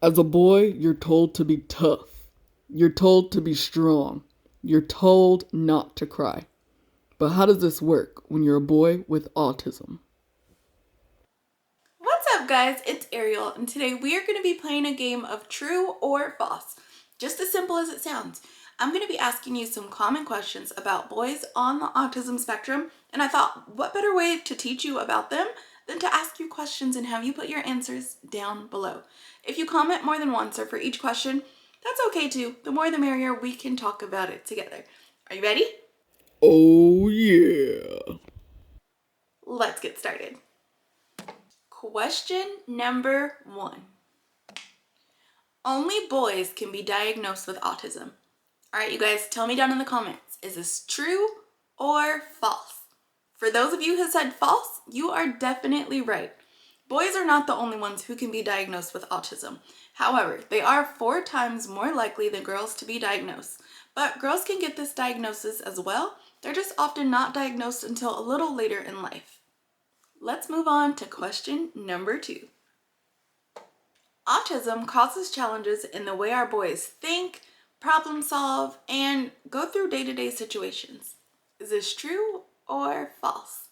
As a boy, you're told to be tough. You're told to be strong. You're told not to cry. But how does this work when you're a boy with autism? What's up, guys? It's Ariel, and today we are going to be playing a game of true or false. Just as simple as it sounds. I'm going to be asking you some common questions about boys on the autism spectrum, and I thought, what better way to teach you about them than to ask you questions and have you put your answers down below. If you comment more than once or for each question, that's okay too. The more the merrier, we can talk about it together. Are you ready? Oh, yeah. Let's get started. Question number 1. Only boys can be diagnosed with autism. All right, you guys, tell me down in the comments, is this true or false? For those of you who said false, you are definitely right. Boys are not the only ones who can be diagnosed with autism. However, they are 4 times more likely than girls to be diagnosed. But girls can get this diagnosis as well. They're just often not diagnosed until a little later in life. Let's move on to question number 2. Autism causes challenges in the way our boys think, problem solve, and go through day-to-day situations. Is this true or false?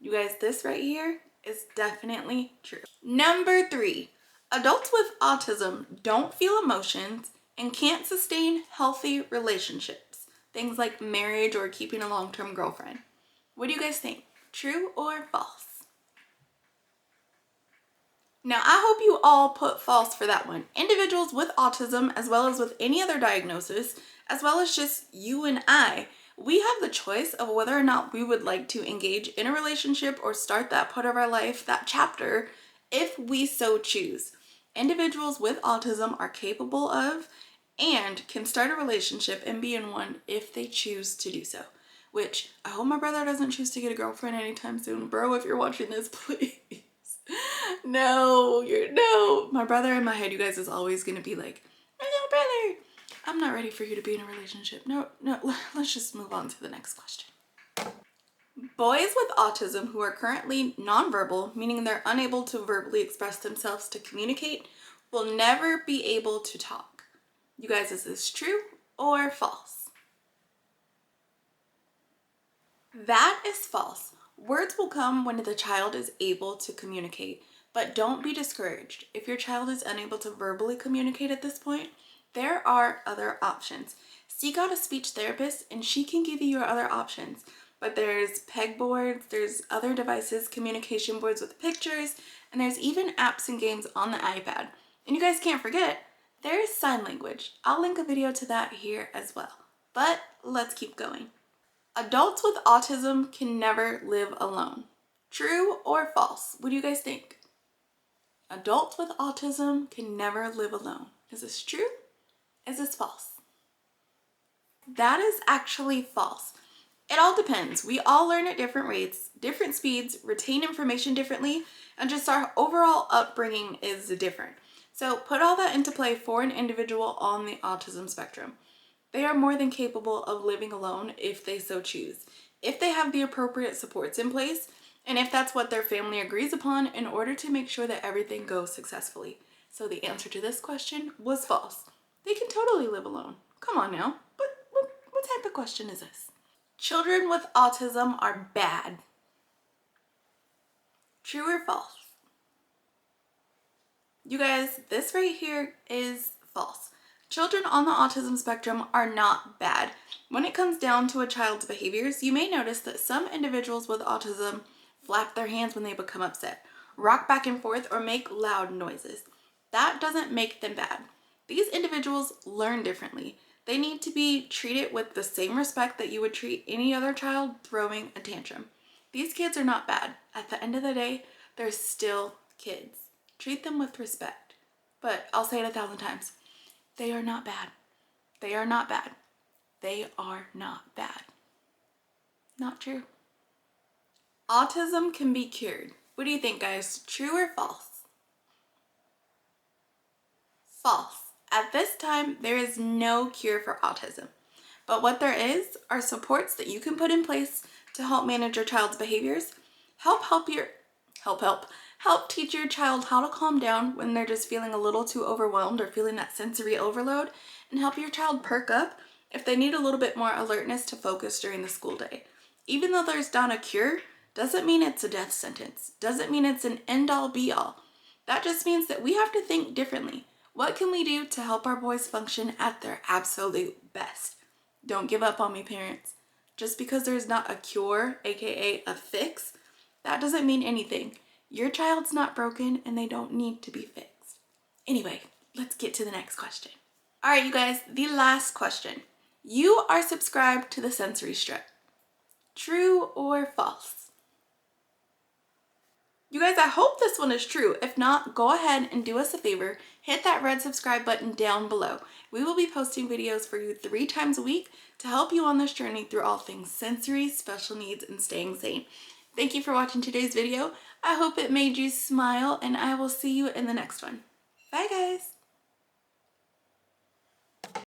You guys, this right here is definitely true. Number 3, adults with autism don't feel emotions and can't sustain healthy relationships. Things like marriage or keeping a long-term girlfriend. What do you guys think? True or false? Now, I hope you all put false for that one. Individuals with autism, as well as with any other diagnosis, as well as just you and I, we have the choice of whether or not we would like to engage in a relationship or start that part of our life, that chapter, if we so choose. Individuals with autism are capable of and can start a relationship and be in one if they choose to do so. Which, I hope my brother doesn't choose to get a girlfriend anytime soon. Bro, if you're watching this, please. No. My brother in my head, you guys, is always gonna be like, my little brother. I'm not ready for you to be in a relationship. No, let's just move on to the next question. Boys with autism who are currently nonverbal, meaning they're unable to verbally express themselves to communicate, will never be able to talk. You guys, is this true or false? That is false. Words will come when the child is able to communicate, but don't be discouraged. If your child is unable to verbally communicate at this point, there are other options. Seek out a speech therapist and she can give you your other options. But there's pegboards, there's other devices, communication boards with pictures, and there's even apps and games on the iPad. And you guys can't forget, there's sign language. I'll link a video to that here as well. But let's keep going. Adults with autism can never live alone. True or false? What do you guys think? Adults with autism can never live alone. Is this true? Is this false? That is actually false. It all depends. We all learn at different rates, different speeds, retain information differently, and just our overall upbringing is different. So put all that into play for an individual on the autism spectrum. They are more than capable of living alone if they so choose, if they have the appropriate supports in place, and if that's what their family agrees upon in order to make sure that everything goes successfully. So the answer to this question was false. They can totally live alone. Come on now. What type of question is this? Children with autism are bad. True or false? You guys, this right here is false. Children on the autism spectrum are not bad. When it comes down to a child's behaviors, you may notice that some individuals with autism flap their hands when they become upset, rock back and forth, or make loud noises. That doesn't make them bad. These individuals learn differently. They need to be treated with the same respect that you would treat any other child throwing a tantrum. These kids are not bad. At the end of the day, they're still kids. Treat them with respect. But I'll say it 1,000 times. They are not bad. They are not bad. They are not bad. Not true. Autism can be cured. What do you think, guys? True or false? False. At this time, there is no cure for autism. But what there is are supports that you can put in place to help manage your child's behaviors, help help teach your child how to calm down when they're just feeling a little too overwhelmed or feeling that sensory overload, and help your child perk up if they need a little bit more alertness to focus during the school day. Even though there's not a cure, doesn't mean it's a death sentence, doesn't mean it's an end-all be-all. That just means that we have to think differently. What can we do to help our boys function at their absolute best? Don't give up on me, parents. Just because there's not a cure, aka a fix, that doesn't mean anything. Your child's not broken and they don't need to be fixed. Anyway, let's get to the next question. All right, you guys, the last question. You are subscribed to the Sensory Strut. True or false? You guys, I hope this one is true. If not, go ahead and do us a favor. Hit that red subscribe button down below. We will be posting videos for you 3 times a week to help you on this journey through all things sensory, special needs, and staying sane. Thank you for watching today's video. I hope it made you smile, and I will see you in the next one. Bye, guys.